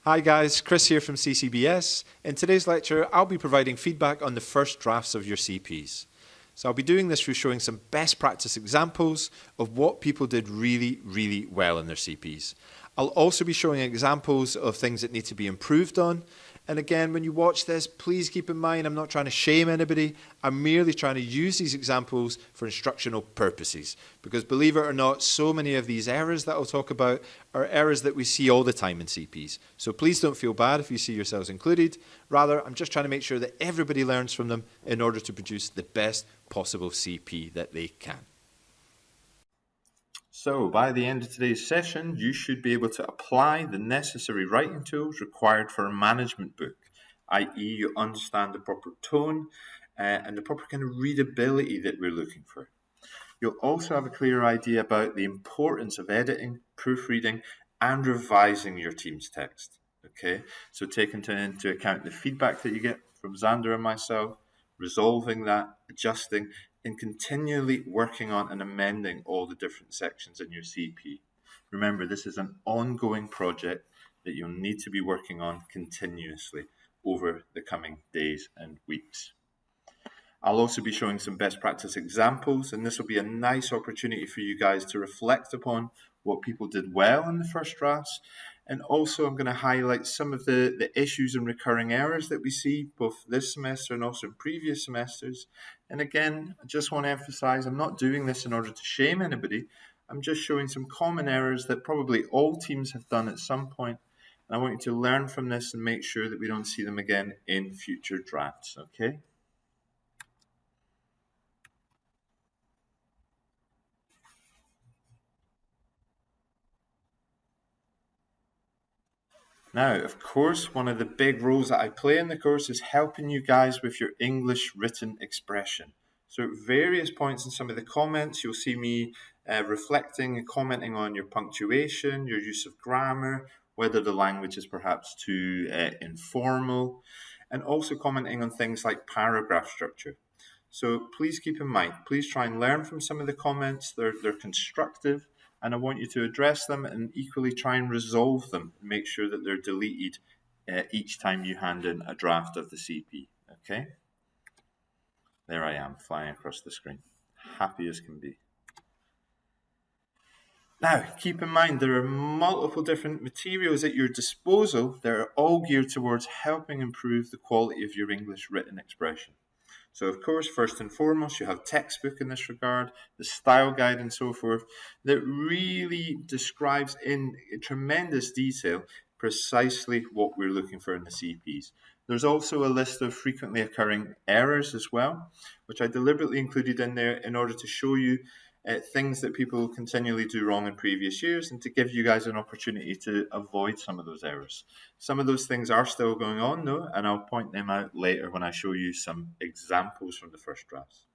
Hi guys, Chris here from CCBS. In today's lecture, I'll be providing feedback on the first drafts of your CPs. So I'll be doing this through showing some best practice examples of what people did really well in their CPs. I'll also be showing examples of things that need to be improved on. And again, when you watch this, please keep in mind I'm not trying to shame anybody. I'm merely trying to use these examples for instructional purposes. Because believe it or not, so many of these errors that I'll talk about are errors that we see all the time in CPs. So please don't feel bad if you see yourselves included. Rather, I'm just trying to make sure that everybody learns from them in order to produce the best possible CP that they can. So by the end of today's session, you should be able to apply the necessary writing tools required for a management book, i.e. you understand the proper tone and the proper kind of readability that we're looking for. You'll also have a clear idea about the importance of editing, proofreading, and revising your team's text. Okay, so taking into account the feedback that you get from Xander and myself, resolving that, adjusting, and continually working on and amending all the different sections in your CP. Remember, this is an ongoing project that you'll need to be working on continuously over the coming days and weeks. I'll also be showing some best practice examples, and this will be a nice opportunity for you guys to reflect upon what people did well in the first drafts. And also I'm going to highlight some of the issues and recurring errors that we see both this semester and also in previous semesters. And again, I just want to emphasize, I'm not doing this in order to shame anybody. I'm just showing some common errors that probably all teams have done at some point. And I want you to learn from this and make sure that we don't see them again in future drafts, okay? Now, of course, one of the big roles that I play in the course is helping you guys with your English written expression. So at various points in some of the comments, you'll see me reflecting and commenting on your punctuation, your use of grammar, whether the language is perhaps too informal, and also commenting on things like paragraph structure. So please keep in mind, please try and learn from some of the comments. They're constructive, and I want you to address them and equally try and resolve them and make sure that they're deleted each time you hand in a draft of the CP, okay? There I am, flying across the screen, happy as can be. Now, keep in mind, there are multiple different materials at your disposal that are all geared towards helping improve the quality of your English written expression. So, of course, first and foremost, you have textbook in this regard, the style guide and so forth, that really describes in tremendous detail precisely what we're looking for in the CPs. There's also a list of frequently occurring errors as well, which I deliberately included in there in order to show you things that people continually do wrong in previous years and to give you guys an opportunity to avoid some of those errors. Some of those things are still going on though, and I'll point them out later when I show you some examples from the first drafts.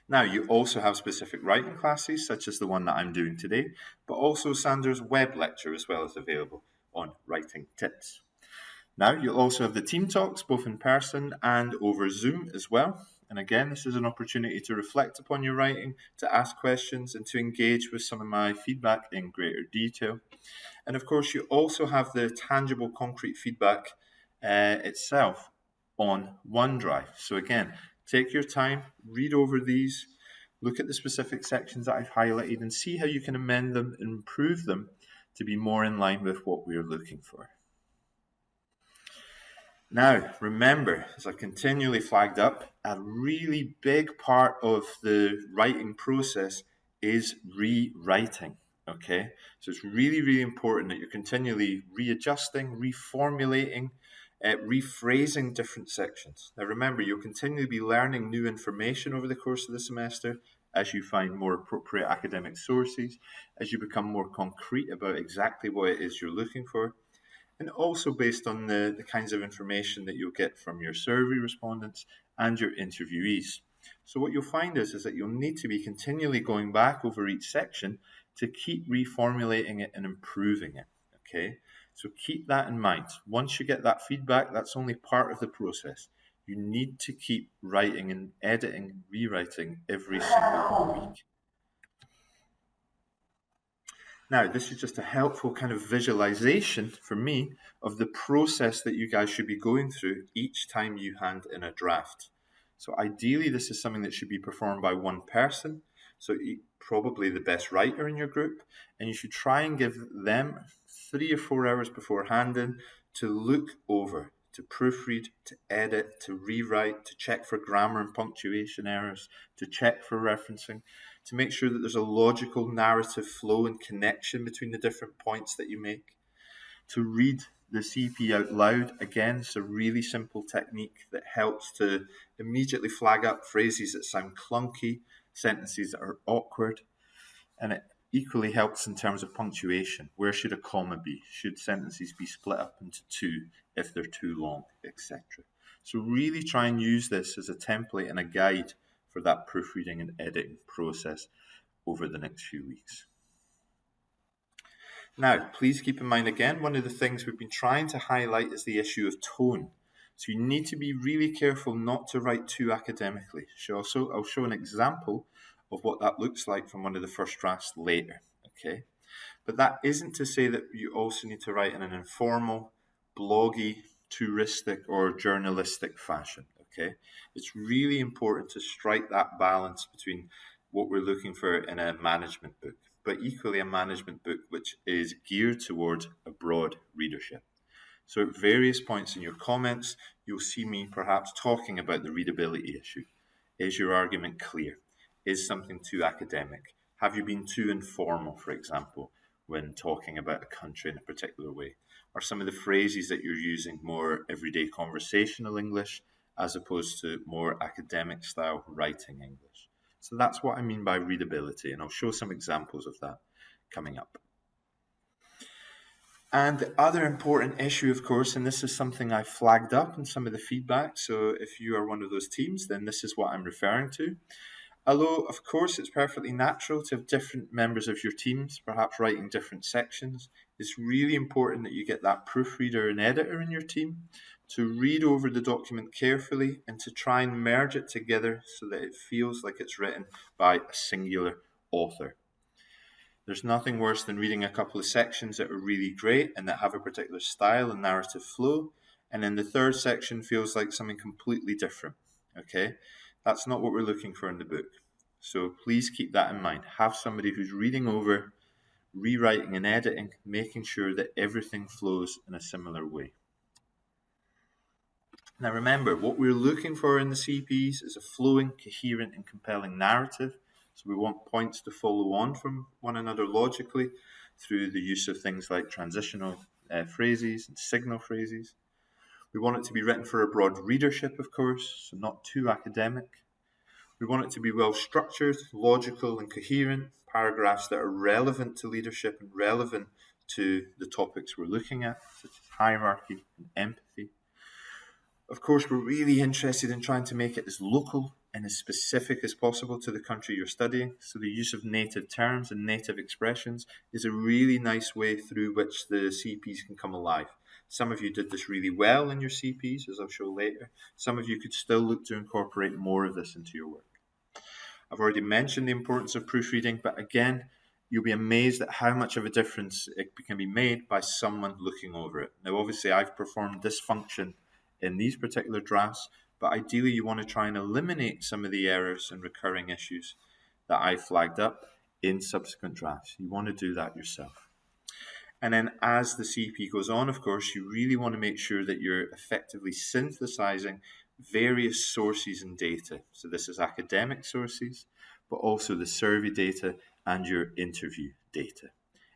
Now, you also have specific writing classes, such as the one that I'm doing today, but also Sander's web lecture as well is available on writing tips. Now, you'll also have the team talks, both in person and over Zoom as well. And again, this is an opportunity to reflect upon your writing, to ask questions, and to engage with some of my feedback in greater detail. And of course, you also have the tangible, concrete feedback itself on OneDrive. So again, take your time, read over these, look at the specific sections that I've highlighted, and see how you can amend them and improve them to be more in line with what we're looking for. Now, remember, as I've continually flagged up, a really big part of the writing process is rewriting, okay? So it's really important that you're continually readjusting, reformulating, rephrasing different sections. Now, remember, you'll continually be learning new information over the course of the semester as you find more appropriate academic sources, as you become more concrete about exactly what it is you're looking for, and also based on the kinds of information that you'll get from your survey respondents and your interviewees. So what you'll find is that you'll need to be continually going back over each section to keep reformulating it and improving it, okay? So keep that in mind. Once you get that feedback, that's only part of the process. You need to keep writing and editing, rewriting every single week. Now, this is just a helpful kind of visualization for me of the process that you guys should be going through each time you hand in a draft. So ideally, this is something that should be performed by one person, so probably the best writer in your group, and you should try and give them 3 or 4 hours before handing to look over, to proofread, to edit, to rewrite, to check for grammar and punctuation errors, to check for referencing, to make sure that there's a logical narrative flow and connection between the different points that you make, to read the CP out loud. Again, it's a really simple technique that helps to immediately flag up phrases that sound clunky, sentences that are awkward, and it equally helps in terms of punctuation. Where should a comma be? Should sentences be split up into two if they're too long, etc.? So really try and use this as a template and a guide for that proofreading and editing process over the next few weeks. Now, please keep in mind again, one of the things we've been trying to highlight is the issue of tone. So you need to be really careful not to write too academically. I'll show an example of what that looks like from one of the first drafts later, okay? But that isn't to say that you also need to write in an informal, bloggy, touristic, or journalistic fashion, okay? It's really important to strike that balance between what we're looking for in a management book, but equally a management book which is geared towards a broad readership. So at various points in your comments, you'll see me perhaps talking about the readability issue. Is your argument clear? Is something too academic? Have you been too informal, for example, when talking about a country in a particular way? Are some of the phrases that you're using more everyday conversational English as opposed to more academic style writing English? So that's what I mean by readability, and I'll show some examples of that coming up. And the other important issue, of course, and this is something I flagged up in some of the feedback, so if you are one of those teams, then this is what I'm referring to. Although, of course, it's perfectly natural to have different members of your teams, perhaps writing different sections, it's really important that you get that proofreader and editor in your team to read over the document carefully and to try and merge it together so that it feels like it's written by a singular author. There's nothing worse than reading a couple of sections that are really great and that have a particular style and narrative flow, and then the third section feels like something completely different, okay? That's not what we're looking for in the book. So please keep that in mind. Have somebody who's reading over, rewriting and editing, making sure that everything flows in a similar way. Now remember, what we're looking for in the CPs is a flowing, coherent and compelling narrative. So we want points to follow on from one another logically through the use of things like transitional phrases and signal phrases. We want it to be written for a broad readership, of course, so not too academic. We want it to be well structured, logical and coherent, paragraphs that are relevant to leadership and relevant to the topics we're looking at, such as hierarchy and empathy. Of course, we're really interested in trying to make it as local and as specific as possible to the country you're studying. So the use of native terms and native expressions is a really nice way through which the CPs can come alive. Some of you did this really well in your CPs, as I'll show later. Some of you could still look to incorporate more of this into your work. I've already mentioned the importance of proofreading, but again, you'll be amazed at how much of a difference it can be made by someone looking over it. Now, obviously, I've performed this function in these particular drafts, but ideally you want to try and eliminate some of the errors and recurring issues that I flagged up in subsequent drafts. You want to do that yourself. And then as the CP goes on, of course, you really want to make sure that you're effectively synthesizing various sources and data. So this is academic sources, but also the survey data and your interview data.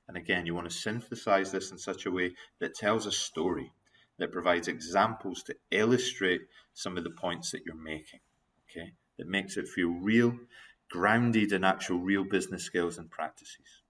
And again, you want to synthesize this in such a way that tells a story, that provides examples to illustrate some of the points that you're making, okay? That makes it feel real, grounded in actual real business skills and practices.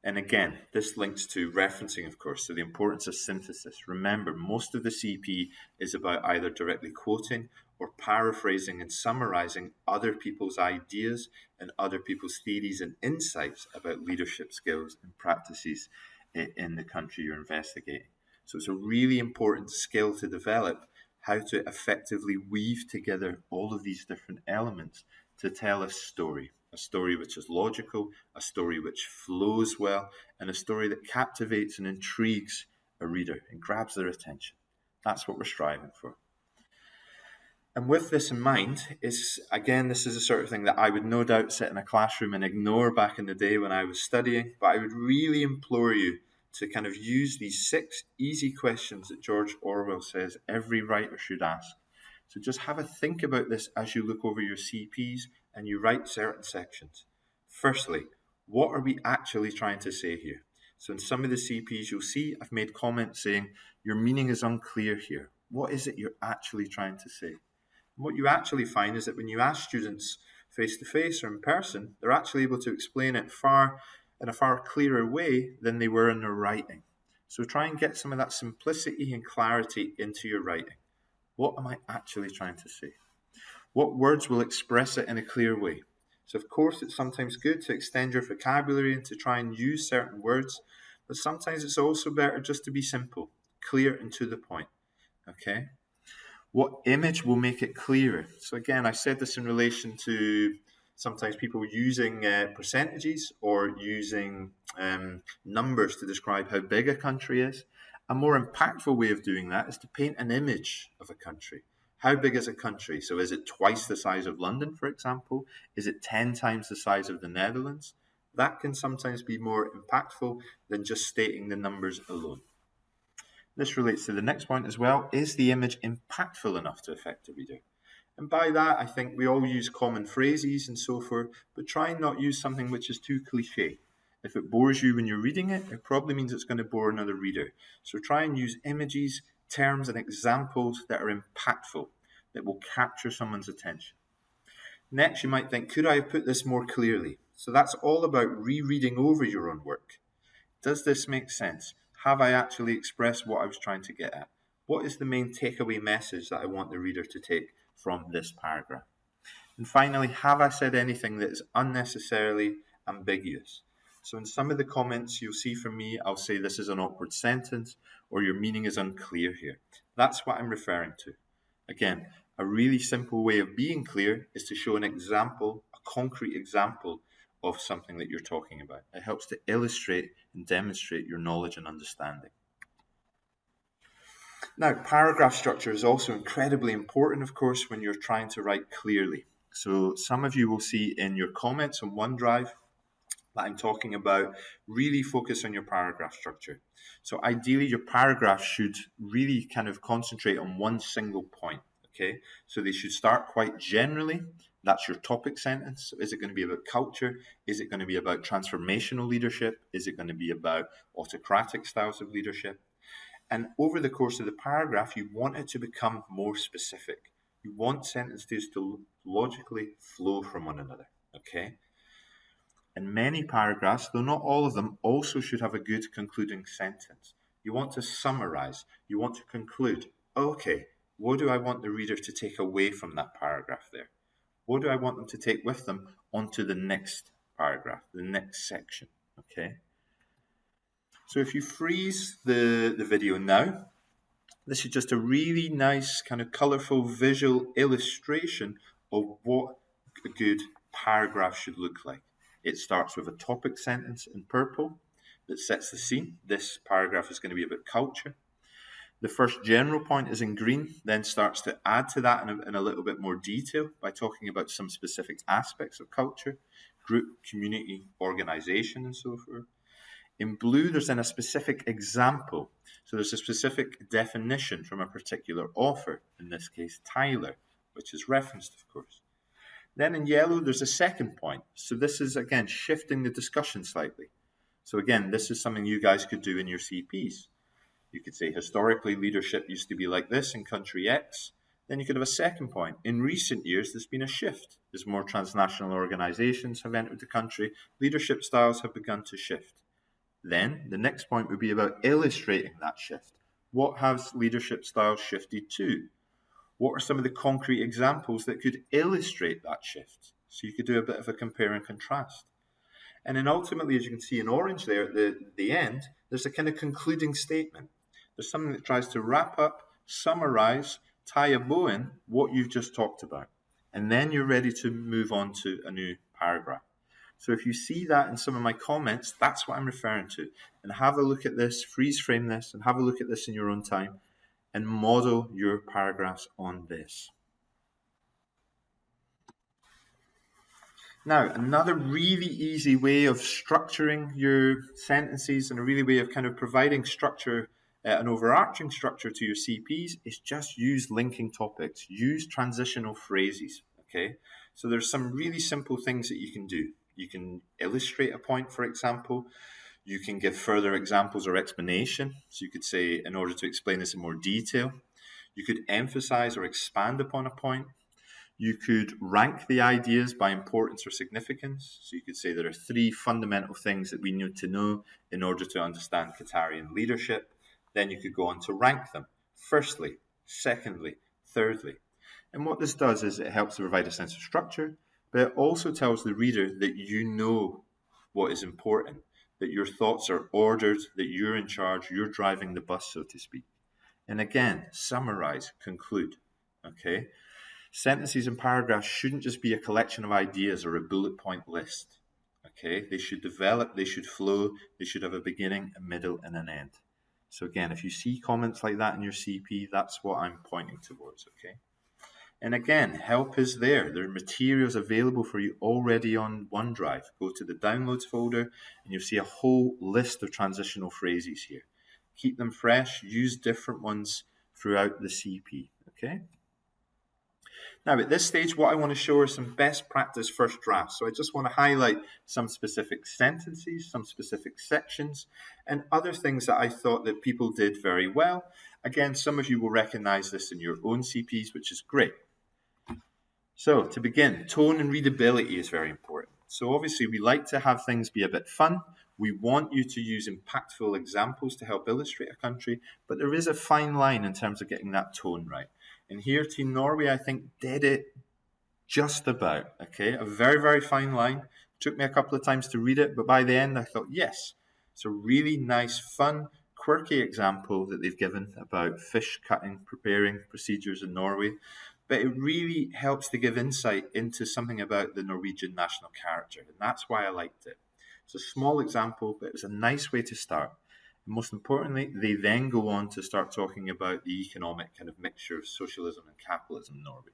And again, this links to referencing, of course, so the importance of synthesis. Remember, most of the CP is about either directly quoting or paraphrasing and summarizing other people's ideas and other people's theories and insights about leadership skills and practices in the country you're investigating. So it's a really important skill to develop, how to effectively weave together all of these different elements to tell a story. a story which is logical, a story which flows well, and a story that captivates and intrigues a reader and grabs their attention. That's what we're striving for. And with this in mind, this is the sort of thing that I would no doubt sit in a classroom and ignore back in the day when I was studying, but I would really implore you to kind of use these 6 easy questions that George Orwell says every writer should ask. So just have a think about this as you look over your CPs and you write certain sections. Firstly, what are we actually trying to say here? So in some of the CPs you'll see I've made comments saying your meaning is unclear here. What is it you're actually trying to say? And what you actually find is that when you ask students face to face or in person, they're actually able to explain it in a far clearer way than they were in their writing. So try and get some of that simplicity and clarity into your writing. What am I actually trying to say? What words will express it in a clear way? So of course it's sometimes good to extend your vocabulary and to try and use certain words, but sometimes it's also better just to be simple, clear and to the point. Okay? What image will make it clearer? So again, I said this in relation to sometimes people using percentages or using numbers to describe how big a country is. A more impactful way of doing that is to paint an image of a country. How big is a country? So is it twice the size of London, for example? Is it 10 times the size of the Netherlands? That can sometimes be more impactful than just stating the numbers alone. This relates to the next point as well. Is the image impactful enough to affect the reader? And by that, I think we all use common phrases and so forth, but try and not use something which is too cliche. If it bores you when you're reading it, it probably means it's going to bore another reader. So try and use images, terms, and examples that are impactful, that will capture someone's attention. Next, you might think, could I have put this more clearly? So that's all about rereading over your own work. Does this make sense? Have I actually expressed what I was trying to get at? What is the main takeaway message that I want the reader to take from this paragraph? And finally, have I said anything that is unnecessarily ambiguous? So in some of the comments you'll see from me, I'll say this is an awkward sentence or your meaning is unclear here. That's what I'm referring to. Again, a really simple way of being clear is to show an example, a concrete example of something that you're talking about. It helps to illustrate and demonstrate your knowledge and understanding. Now, paragraph structure is also incredibly important, of course, when you're trying to write clearly. So some of you will see in your comments on OneDrive that I'm talking about really focus on your paragraph structure. So ideally, your paragraph should really kind of concentrate on one single point. Okay, so they should start quite generally. That's your topic sentence. So is it going to be about culture? Is it going to be about transformational leadership? Is it going to be about autocratic styles of leadership? And over the course of the paragraph, you want it to become more specific. You want sentences to logically flow from one another. Okay. And many paragraphs, though not all of them, also should have a good concluding sentence. You want to summarize. You want to conclude. Okay, what do I want the reader to take away from that paragraph there? What do I want them to take with them onto the next paragraph, the next section? Okay. So if you freeze the video now, this is just a really nice kind of colorful visual illustration of what a good paragraph should look like. It starts with a topic sentence in purple that sets the scene. This paragraph is going to be about culture. The first general point is in green, then starts to add to that in a little bit more detail by talking about some specific aspects of culture, group, community, organization, and so forth. In blue, there's then a specific example. So there's a specific definition from a particular author, in this case, Tyler, which is referenced, of course. Then in yellow, there's a second point. So this is, again, shifting the discussion slightly. So again, this is something you guys could do in your CPs. You could say, historically, leadership used to be like this in country X. Then you could have a second point. In recent years, there's been a shift. As more transnational organizations have entered the country, leadership styles have begun to shift. Then the next point would be about illustrating that shift. What has leadership styles shifted to? What are some of the concrete examples that could illustrate that shift? So you could do a bit of a compare and contrast. And then ultimately, as you can see in orange there at the end, there's a kind of concluding statement. There's something that tries to wrap up, summarize, tie a bow in what you've just talked about. And then you're ready to move on to a new paragraph. So if you see that in some of my comments, that's what I'm referring to. And have a look at this, freeze frame this, and have a look at this in your own time and model your paragraphs on this. Now, another really easy way of structuring your sentences and a really way of kind of providing structure, an overarching structure to your CPs is just use linking topics, use transitional phrases, okay? So there's some really simple things that you can do. You can illustrate a point, for example. You can give further examples or explanation. So you could say, in order to explain this in more detail. You could emphasize or expand upon a point. You could rank the ideas by importance or significance. So you could say there are 3 fundamental things that we need to know in order to understand Qatarian leadership. Then you could go on to rank them. Firstly, secondly, thirdly. And what this does is it helps to provide a sense of structure, but it also tells the reader that you know what is important, that your thoughts are ordered, that you're in charge, you're driving the bus, so to speak. And again, summarize, conclude, okay? Sentences and paragraphs shouldn't just be a collection of ideas or a bullet point list. Okay, they should develop, they should flow, they should have a beginning, a middle, and an end. So again, if you see comments like that in your CP, that's what I'm pointing towards, okay? And again, help is there. There are materials available for you already on OneDrive. Go to the downloads folder and you'll see a whole list of transitional phrases here. Keep them fresh, use different ones throughout the CP, okay? Now, at this stage, what I want to show are some best practice first drafts. So I just want to highlight some specific sentences, some specific sections, and other things that I thought that people did very well. Again, some of you will recognize this in your own CPs, which is great. So to begin, tone and readability is very important. So obviously we like to have things be a bit fun. We want you to use impactful examples to help illustrate a country, but there is a fine line in terms of getting that tone right. And here, Team Norway, I think, did it just about, okay? A very, very fine line. Took me a couple of times to read it, but by the end, I thought, yes, it's a really nice, fun, quirky example that they've given about fish cutting, preparing procedures in Norway. But it really helps to give insight into something about the Norwegian national character, and that's why I liked it. It's a small example, but it was a nice way to start. Most importantly, they then go on to start talking about the economic kind of mixture of socialism and capitalism in Norway.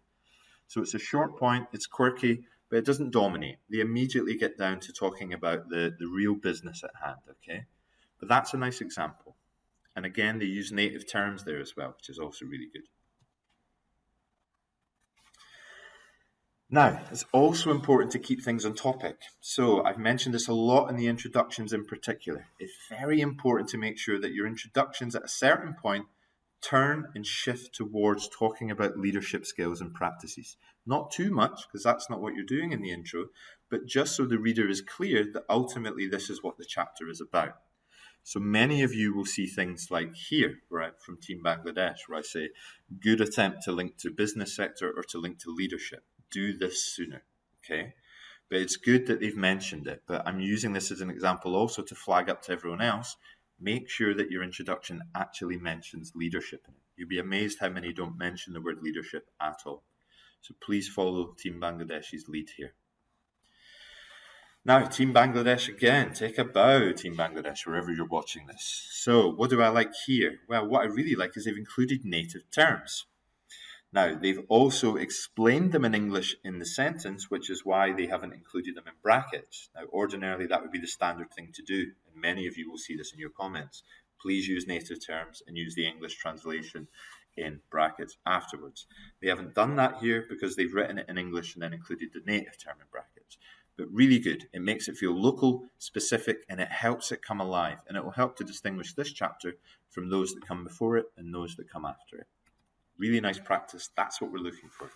So it's a short point, it's quirky, but it doesn't dominate. They immediately get down to talking about the real business at hand, okay? But that's a nice example. And again, they use native terms there as well, which is also really good. Now, it's also important to keep things on topic. So I've mentioned this a lot in the introductions in particular. It's very important to make sure that your introductions at a certain point turn and shift towards talking about leadership skills and practices. Not too much, because that's not what you're doing in the intro, but just so the reader is clear that ultimately this is what the chapter is about. So many of you will see things like here, right, from Team Bangladesh, where I say, good attempt to link to business sector or to link to leadership. Do this sooner, okay? But it's good that they've mentioned it, but I'm using this as an example also to flag up to everyone else. Make sure that your introduction actually mentions leadership in it. You'll be amazed how many don't mention the word leadership at all. So please follow Team Bangladesh's lead here. Now, Team Bangladesh again, take a bow, Team Bangladesh, wherever you're watching this. So what do I like here? Well, what I really like is they've included native terms. Now, they've also explained them in English in the sentence, which is why they haven't included them in brackets. Now, ordinarily, that would be the standard thing to do, and many of you will see this in your comments. Please use native terms and use the English translation in brackets afterwards. They haven't done that here because they've written it in English and then included the native term in brackets. But really good. It makes it feel local, specific, and it helps it come alive. And it will help to distinguish this chapter from those that come before it and those that come after it. Really nice practice. That's what we're looking for.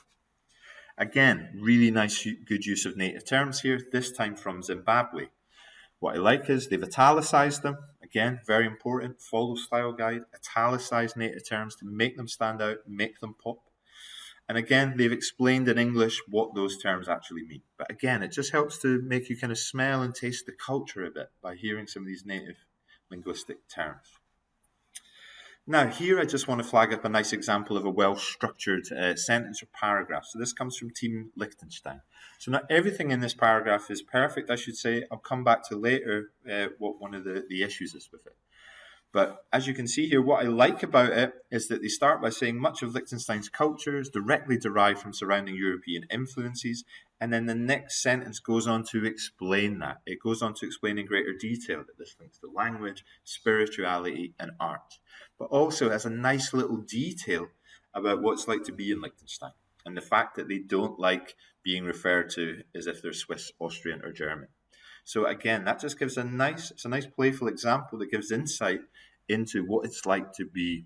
Again, really nice, good use of native terms here, this time from Zimbabwe. What I like is they've italicized them. Again, very important. Follow style guide. Italicize native terms to make them stand out, make them pop. And again, they've explained in English what those terms actually mean. But again, it just helps to make you kind of smell and taste the culture a bit by hearing some of these native linguistic terms. Now, here I just want to flag up a nice example of a well-structured sentence or paragraph. So this comes from Team Liechtenstein. So not everything in this paragraph is perfect, I should say. I'll come back to later what one of the issues is with it. But as you can see here, what I like about it is that they start by saying much of Liechtenstein's culture is directly derived from surrounding European influences. And then the next sentence goes on to explain that. It goes on to explain in greater detail that this links to language, spirituality, and art. But also has a nice little detail about what it's like to be in Liechtenstein and the fact that they don't like being referred to as if they're Swiss, Austrian, or German. So again, that just gives it's a nice playful example that gives insight into what it's like to be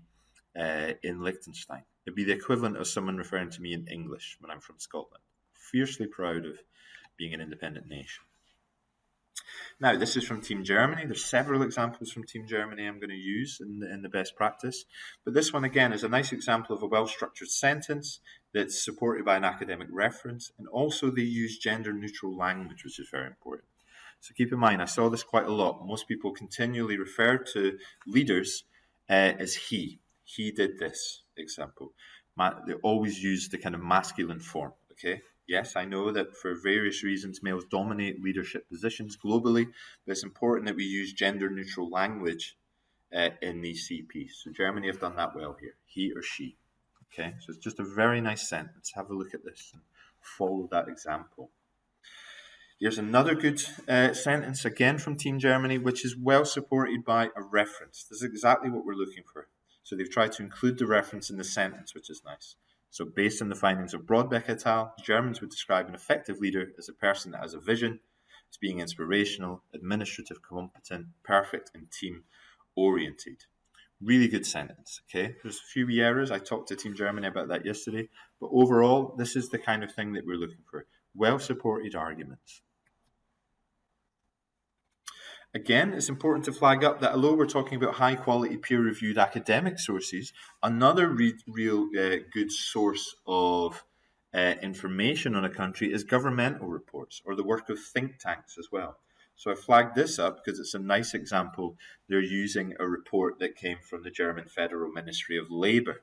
in Liechtenstein. It'd be the equivalent of someone referring to me in English when I'm from Scotland. Fiercely proud of being an independent nation. Now, this is from Team Germany. There's several examples from Team Germany I'm going to use in the best practice. But this one, again, is a nice example of a well-structured sentence that's supported by an academic reference. And also they use gender-neutral language, which is very important. So keep in mind, I saw this quite a lot. Most people continually refer to leaders as he. He did this, example. They always use the kind of masculine form, okay? Yes, I know that for various reasons, males dominate leadership positions globally, but it's important that we use gender-neutral language in these CPs. So Germany have done that well here, he or she. Okay, so it's just a very nice sentence. Have a look at this and follow that example. Here's another good sentence, again from Team Germany, which is well supported by a reference. This is exactly what we're looking for. So they've tried to include the reference in the sentence, which is nice. So based on the findings of Broadbeck et al., Germans would describe an effective leader as a person that has a vision, as being inspirational, administrative competent, perfect, and team-oriented. Really good sentence, okay? There's a few wee errors. I talked to Team Germany about that yesterday. But overall, this is the kind of thing that we're looking for. Well-supported arguments. Again, it's important to flag up that although we're talking about high-quality, peer-reviewed academic sources, another real good source of information on a country is governmental reports or the work of think tanks as well. So I flagged this up because it's a nice example. They're using a report that came from the German Federal Ministry of Labour.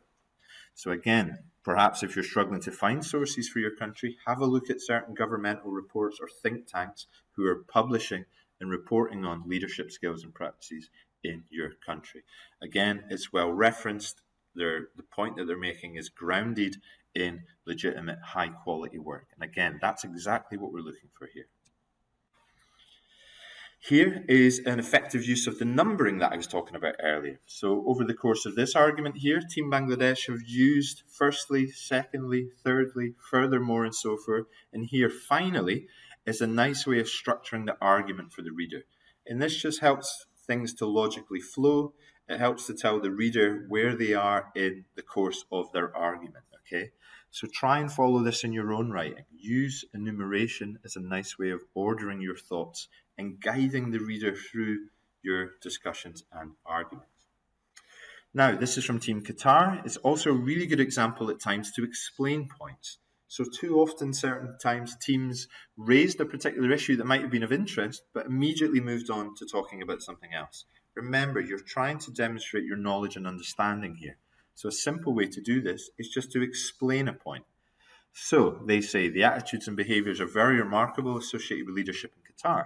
So again, perhaps if you're struggling to find sources for your country, have a look at certain governmental reports or think tanks who are publishing and reporting on leadership skills and practices in your country. Again, it's well referenced. The point that they're making is grounded in legitimate high quality work. And again, that's exactly what we're looking for here. Here is an effective use of the numbering that I was talking about earlier. So over the course of this argument here, Team Bangladesh have used firstly, secondly, thirdly, furthermore, and so forth. And here, finally, is a nice way of structuring the argument for the reader. And this just helps things to logically flow. It helps to tell the reader where they are in the course of their argument, okay? So try and follow this in your own writing. Use enumeration as a nice way of ordering your thoughts and guiding the reader through your discussions and arguments. Now, this is from Team Qatar. It's also a really good example at times to explain points. So too often, certain times, teams raised a particular issue that might have been of interest, but immediately moved on to talking about something else. Remember, you're trying to demonstrate your knowledge and understanding here. So a simple way to do this is just to explain a point. So they say the attitudes and behaviors are very remarkable associated with leadership in Qatar.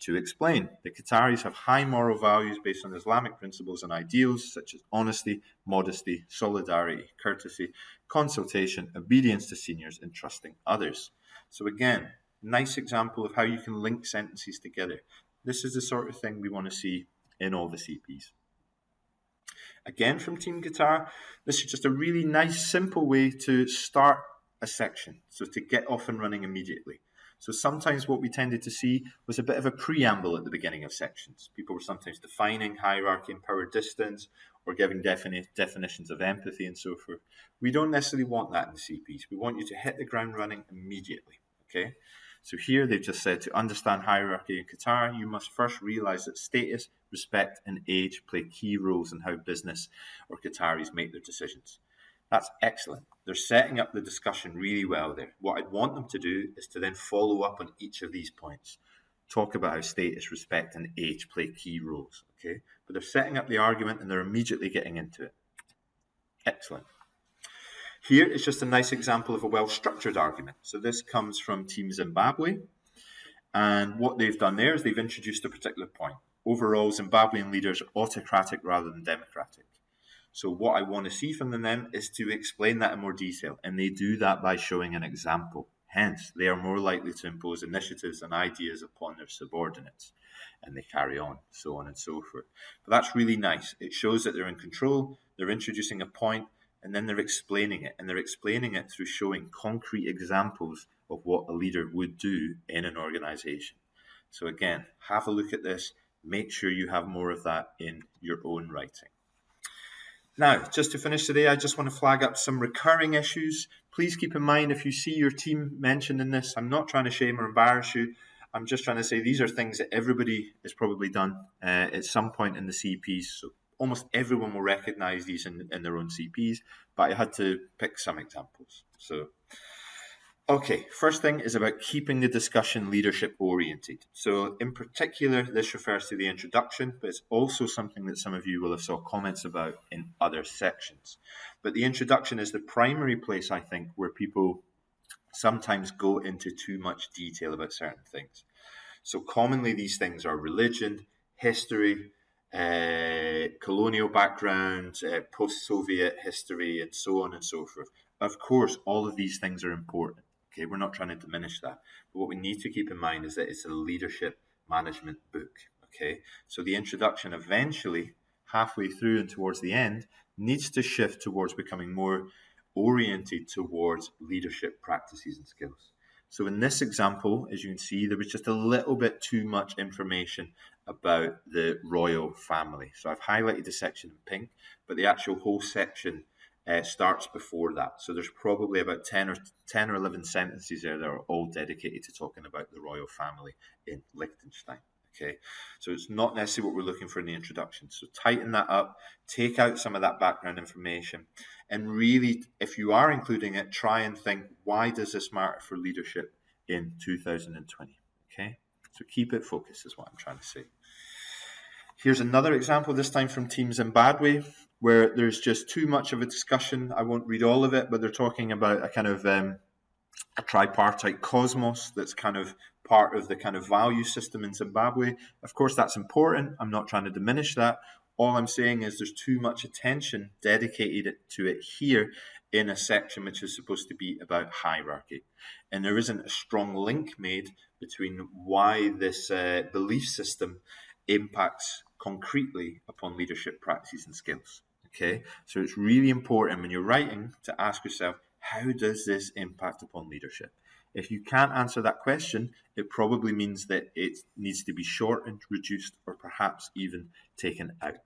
To explain, the Qataris have high moral values based on Islamic principles and ideals such as honesty, modesty, solidarity, courtesy, consultation, obedience to seniors, and trusting others. So again, nice example of how you can link sentences together. This is the sort of thing we want to see in all the CPs. Again, from Team Qatar, this is just a really nice, simple way to start a section, so to get off and running immediately. So sometimes what we tended to see was a bit of a preamble at the beginning of sections. People were sometimes defining hierarchy and power distance or giving definitions of empathy and so forth. We don't necessarily want that in the CPs. We want you to hit the ground running immediately, okay? So here they've just said to understand hierarchy in Qatar, you must first realize that status, respect, and age play key roles in how business or Qataris make their decisions. That's excellent. They're setting up the discussion really well there. What I'd want them to do is to then follow up on each of these points. Talk about how status, respect, and age play key roles, okay? But they're setting up the argument and they're immediately getting into it. Excellent. Here is just a nice example of a well-structured argument. So this comes from Team Zimbabwe. And what they've done there is they've introduced a particular point. Overall, Zimbabwean leaders are autocratic rather than democratic. So what I want to see from them is to explain that in more detail. And they do that by showing an example. Hence, they are more likely to impose initiatives and ideas upon their subordinates. And they carry on, so on and so forth. But that's really nice. It shows that they're in control, they're introducing a point, and then they're explaining it. And they're explaining it through showing concrete examples of what a leader would do in an organization. So again, have a look at this. Make sure you have more of that in your own writing. Now, just to finish today, I just want to flag up some recurring issues. Please keep in mind, if you see your team mentioned in this, I'm not trying to shame or embarrass you. I'm just trying to say these are things that everybody has probably done at some point in the CPs. So almost everyone will recognize these in their own CPs, but I had to pick some examples. So, okay, first thing is about keeping the discussion leadership oriented. So in particular, this refers to the introduction, but it's also something that some of you will have saw comments about in other sections. But the introduction is the primary place, I think, where people sometimes go into too much detail about certain things. So commonly these things are religion, history, colonial background, post-Soviet history, and so on and so forth. Of course, all of these things are important. Okay, we're not trying to diminish that. But what we need to keep in mind is that it's a leadership management book. Okay, so the introduction eventually, halfway through and towards the end, needs to shift towards becoming more oriented towards leadership practices and skills. So in this example, as you can see, there was just a little bit too much information about the royal family. So I've highlighted the section in pink, but the actual whole section starts before that. So there's probably about 10 or 11 sentences there that are all dedicated to talking about the royal family in Liechtenstein. Okay, so it's not necessarily what we're looking for in the introduction. So tighten that up, take out some of that background information, and really, if you are including it, try and think, why does this matter for leadership in 2020? Okay, so keep it focused is what I'm trying to say. Here's another example, this time from Team Zimbabwe, where there's just too much of a discussion. I won't read all of it, but they're talking about a kind of a tripartite cosmos that's kind of part of the kind of value system in Zimbabwe. Of course, that's important. I'm not trying to diminish that. All I'm saying is there's too much attention dedicated to it here in a section which is supposed to be about hierarchy. And there isn't a strong link made between why this belief system impacts concretely upon leadership practices and skills. Okay, so it's really important when you're writing to ask yourself, how does this impact upon leadership? If you can't answer that question, it probably means that it needs to be shortened, reduced, or perhaps even taken out.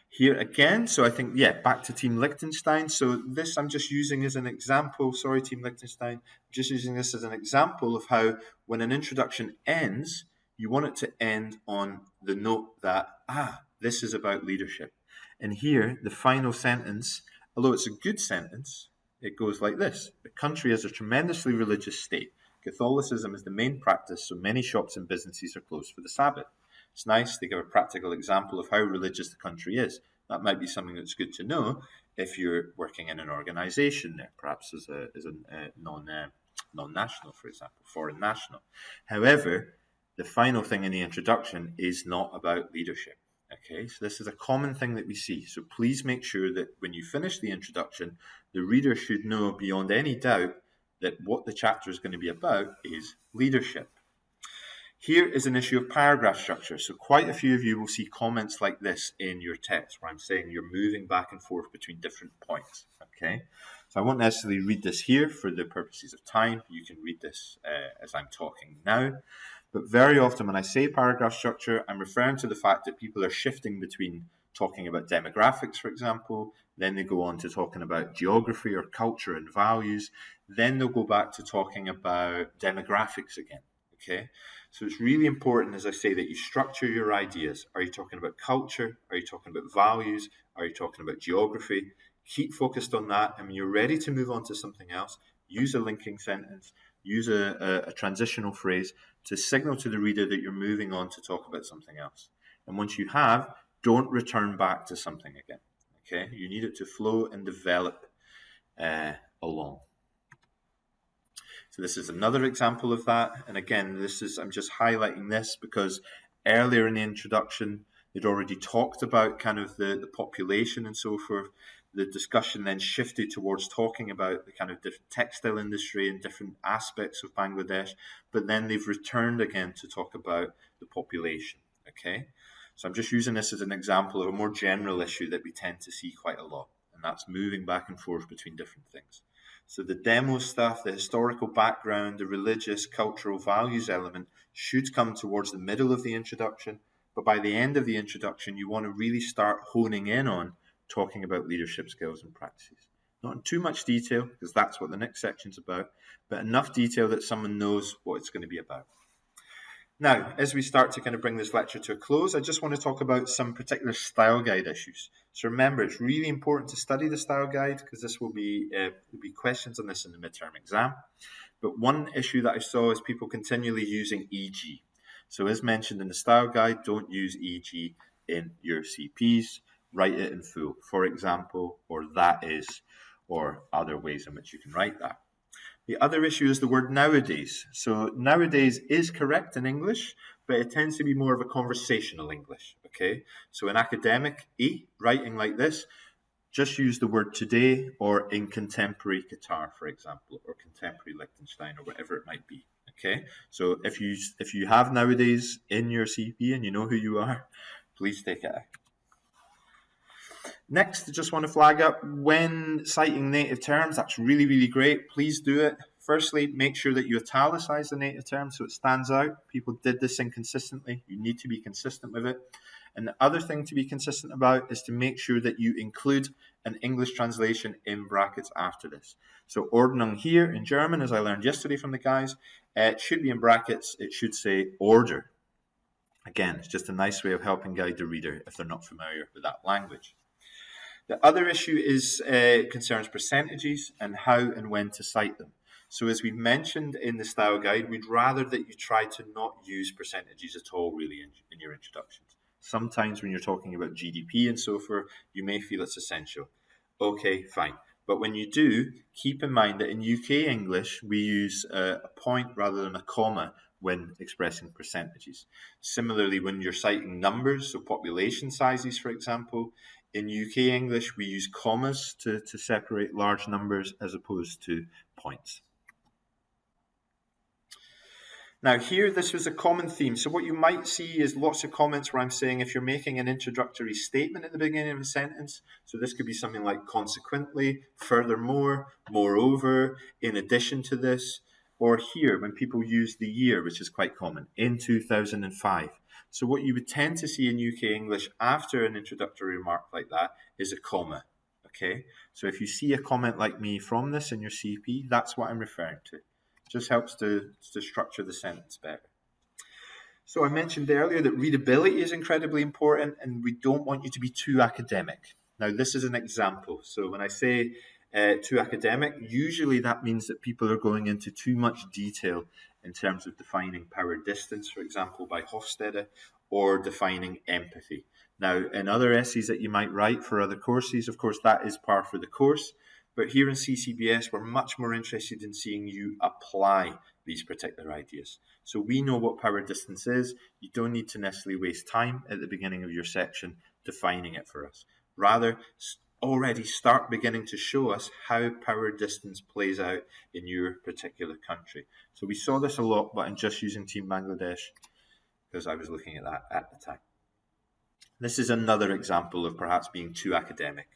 Here again, so I think, back to Team Liechtenstein. So this I'm just using as an example. Sorry, Team Liechtenstein. I'm just using this as an example of how when an introduction ends, you want it to end on the note that, this is about leadership. And here, the final sentence, although it's a good sentence, it goes like this. The country is a tremendously religious state. Catholicism is the main practice, so many shops and businesses are closed for the Sabbath. It's nice. They give a practical example of how religious the country is. That might be something that's good to know if you're working in an organization there, perhaps as a non-national, for example, foreign national. However, the final thing in the introduction is not about leadership. Okay, so this is a common thing that we see. So please make sure that when you finish the introduction, the reader should know beyond any doubt that what the chapter is going to be about is leadership. Here is an issue of paragraph structure. So quite a few of you will see comments like this in your text where I'm saying you're moving back and forth between different points. Okay, so I won't necessarily read this here for the purposes of time. You can read this as I'm talking now. But very often when I say paragraph structure, I'm referring to the fact that people are shifting between talking about demographics, for example, then they go on to talking about geography or culture and values, then they'll go back to talking about demographics again, okay? So it's really important, as I say, that you structure your ideas. Are you talking about culture? Are you talking about values? Are you talking about geography? Keep focused on that, and when you're ready to move on to something else, use a linking sentence, use a transitional phrase to signal to the reader that you're moving on to talk about something else. And once you have, don't return back to something again. Okay, you need it to flow and develop along. So this is another example of that. And again, I'm just highlighting this because earlier in the introduction, they'd already talked about kind of the population and so forth. The discussion then shifted towards talking about the kind of different textile industry and different aspects of Bangladesh, but then they've returned again to talk about the population, okay? So I'm just using this as an example of a more general issue that we tend to see quite a lot, and that's moving back and forth between different things. So the demo stuff, the historical background, the religious, cultural values element should come towards the middle of the introduction, but by the end of the introduction, you want to really start honing in on talking about leadership skills and practices. Not in too much detail, because that's what the next section's about, but enough detail that someone knows what it's going to be about. Now, as we start to kind of bring this lecture to a close, I just want to talk about some particular style guide issues. So remember, it's really important to study the style guide because this will be questions on this in the midterm exam. But one issue that I saw is people continually using EG. So as mentioned in the style guide, don't use EG in your CPs. Write it in full, for example, or that is, or other ways in which you can write that. The other issue is the word nowadays. So nowadays is correct in English, but it tends to be more of a conversational English, okay? So in academic, writing like this, just use the word today or in contemporary Qatar, for example, or contemporary Liechtenstein or whatever it might be, okay? So if you have nowadays in your CP and you know who you are, please take it out. Next, I just want to flag up when citing native terms, that's really, really great. Please do it. Firstly, make sure that you italicize the native term so it stands out. People did this inconsistently. You need to be consistent with it. And the other thing to be consistent about is to make sure that you include an English translation in brackets after this. So Ordnung here in German, as I learned yesterday from the guys, it should be in brackets. It should say order. Again, it's just a nice way of helping guide the reader if they're not familiar with that language. The other issue is concerns percentages and how and when to cite them. So as we mentioned in the style guide, we'd rather that you try to not use percentages at all really in your introductions. Sometimes when you're talking about GDP and so forth, you may feel it's essential. Okay, fine. But when you do, keep in mind that in UK English, we use a point rather than a comma when expressing percentages. Similarly, when you're citing numbers, so population sizes, for example, in UK English, we use commas to separate large numbers as opposed to points. Now here, this was a common theme. So what you might see is lots of comments where I'm saying if you're making an introductory statement at the beginning of a sentence, so this could be something like consequently, furthermore, moreover, in addition to this, or here when people use the year, which is quite common, in 2005. So what you would tend to see in UK English after an introductory remark like that is a comma, okay? So if you see a comment like me from this in your CP, that's what I'm referring to. Just helps to structure the sentence better. So I mentioned earlier that readability is incredibly important and we don't want you to be too academic. Now this is an example. So when I say too academic, usually that means that people are going into too much detail in terms of defining power distance, for example, by Hofstede, or defining empathy. Now, in other essays that you might write for other courses, of course, that is par for the course. But here in CCBS, we're much more interested in seeing you apply these particular ideas. So we know what power distance is. You don't need to necessarily waste time at the beginning of your section defining it for us. Rather, already start beginning to show us how power distance plays out in your particular country. So we saw this a lot, but I'm just using Team Bangladesh because I was looking at that at the time. This is another example of perhaps being too academic.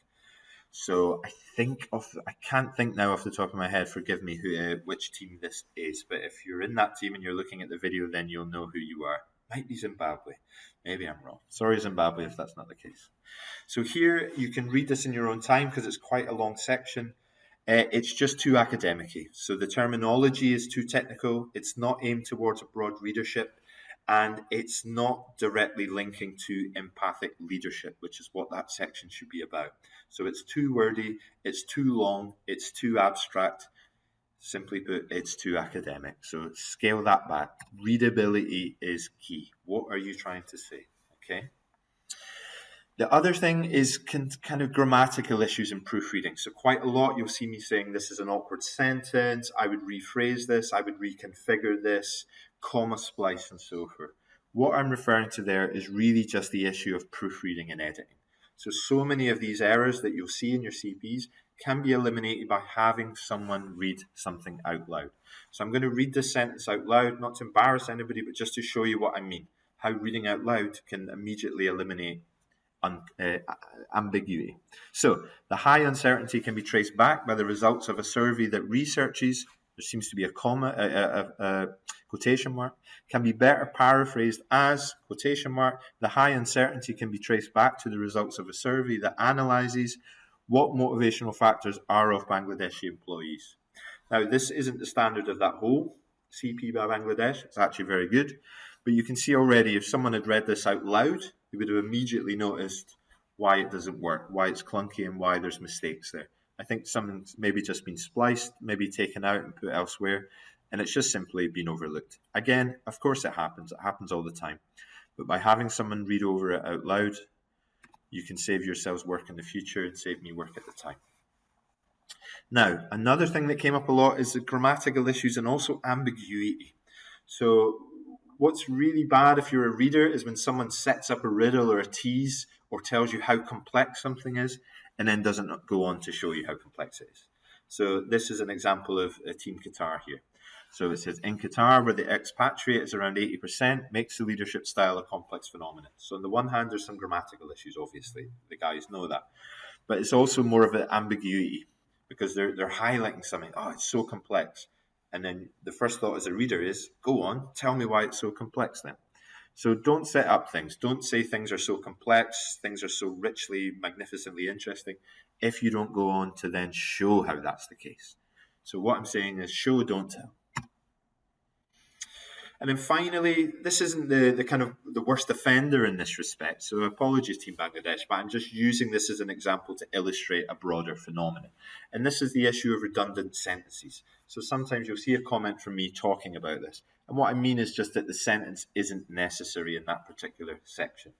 So I can't think now off the top of my head, forgive me, which team this is, but if you're in that team and you're looking at the video, then you'll know who you are. Might be Zimbabwe. Maybe I'm wrong. Sorry, Zimbabwe, if that's not the case. So here, you can read this in your own time because it's quite a long section. It's just too academic-y. So the terminology is too technical. It's not aimed towards a broad readership. And it's not directly linking to empathic leadership, which is what that section should be about. So it's too wordy, it's too long, it's too abstract. Simply put, it's too academic. So scale that back. Readability is key. What are you trying to say? Okay. The other thing is kind of grammatical issues in proofreading. So quite a lot you'll see me saying this is an awkward sentence, I would rephrase this, I would reconfigure this, comma splice and so forth. What I'm referring to there is really just the issue of proofreading and editing. So many of these errors that you'll see in your CPs can be eliminated by having someone read something out loud. So I'm going to read this sentence out loud, not to embarrass anybody, but just to show you what I mean, how reading out loud can immediately eliminate ambiguity. So the high uncertainty can be traced back by the results of a survey that researches, there seems to be a comma, a quotation mark, can be better paraphrased as, quotation mark, the high uncertainty can be traced back to the results of a survey that analyses what motivational factors are of Bangladeshi employees. Now, this isn't the standard of that whole CP by Bangladesh. It's actually very good. But you can see already, if someone had read this out loud, they would have immediately noticed why it doesn't work, why it's clunky, and why there's mistakes there. I think something's maybe just been spliced, maybe taken out and put elsewhere, and it's just simply been overlooked. Again, of course it happens all the time. But by having someone read over it out loud, you can save yourselves work in the future and save me work at the time. Now, another thing that came up a lot is the grammatical issues and also ambiguity. So what's really bad if you're a reader is when someone sets up a riddle or a tease or tells you how complex something is and then doesn't go on to show you how complex it is. So this is an example of Team Qatar here. So it says, in Qatar, where the expatriate is around 80%, makes the leadership style a complex phenomenon. So on the one hand, there's some grammatical issues, obviously. The guys know that. But it's also more of an ambiguity because they're highlighting something. Oh, it's so complex. And then the first thought as a reader is, go on, tell me why it's so complex then. So don't set up things. Don't say things are so complex, things are so richly, magnificently interesting, if you don't go on to then show how that's the case. So what I'm saying is show, don't tell. And then finally, this isn't the kind of the worst offender in this respect. So apologies, Team Bangladesh, but I'm just using this as an example to illustrate a broader phenomenon. And this is the issue of redundant sentences. So sometimes you'll see a comment from me talking about this. And what I mean is just that the sentence isn't necessary in that particular section.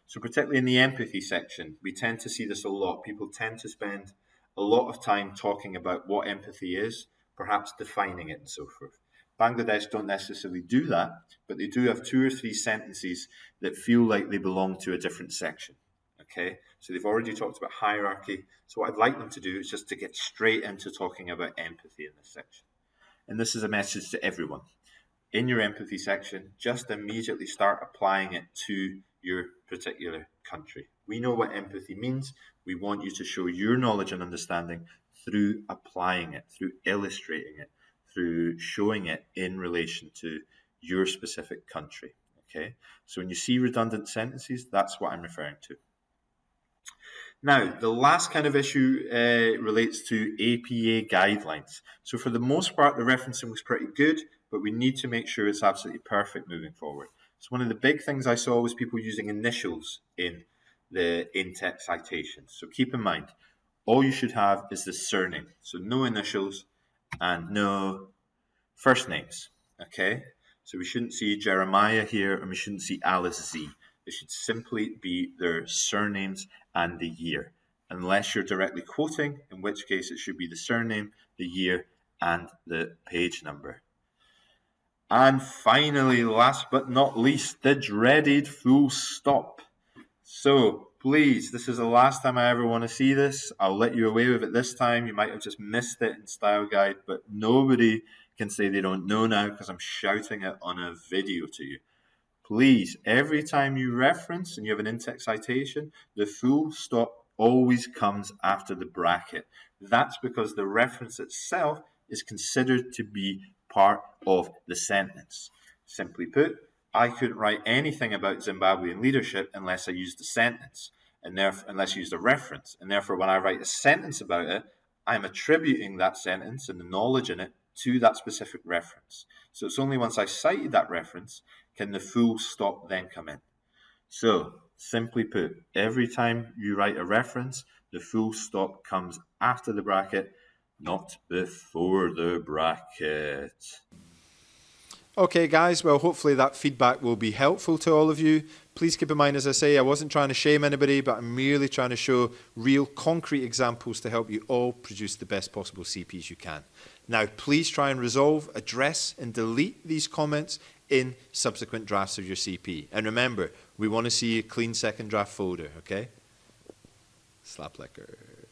So particularly in the empathy section, we tend to see this a lot. People tend to spend a lot of time talking about what empathy is, perhaps defining it and so forth. Bangladesh don't necessarily do that, but they do have 2 or 3 sentences that feel like they belong to a different section. Okay, so they've already talked about hierarchy. So what I'd like them to do is just to get straight into talking about empathy in this section. And this is a message to everyone. In your empathy section, just immediately start applying it to your particular country. We know what empathy means. We want you to show your knowledge and understanding through applying it, through illustrating it, through showing it in relation to your specific country. Okay, so when you see redundant sentences, that's what I'm referring to. Now, the last kind of issue relates to APA guidelines. So for the most part, the referencing was pretty good, but we need to make sure it's absolutely perfect moving forward. So one of the big things I saw was people using initials in the in-text citations. So keep in mind, all you should have is the surname. So no initials and no first names. Okay? So we shouldn't see Jeremiah here, and we shouldn't see Alice Z. It should simply be their surnames and the year, unless you're directly quoting, in which case it should be the surname, the year, and the page number. And finally, last but not least, the dreaded full stop. So please, this is the last time I ever want to see this. I'll let you away with it this time. You might have just missed it in Style Guide, but nobody can say they don't know now because I'm shouting it on a video to you. Please, every time you reference and you have an in-text citation, the full stop always comes after the bracket. That's because the reference itself is considered to be part of the sentence. Simply put, I couldn't write anything about Zimbabwean leadership unless I used a sentence, and therefore, unless I used a reference. And therefore, when I write a sentence about it, I'm attributing that sentence and the knowledge in it to that specific reference. So it's only once I cited that reference can the full stop then come in. So, simply put, every time you write a reference, the full stop comes after the bracket, not before the bracket. Okay, guys, well, hopefully that feedback will be helpful to all of you. Please keep in mind, as I say, I wasn't trying to shame anybody, but I'm merely trying to show real concrete examples to help you all produce the best possible CPs you can. Now, please try and resolve, address, and delete these comments in subsequent drafts of your CP. And remember, we want to see a clean second draft folder, okay? Slap liquor.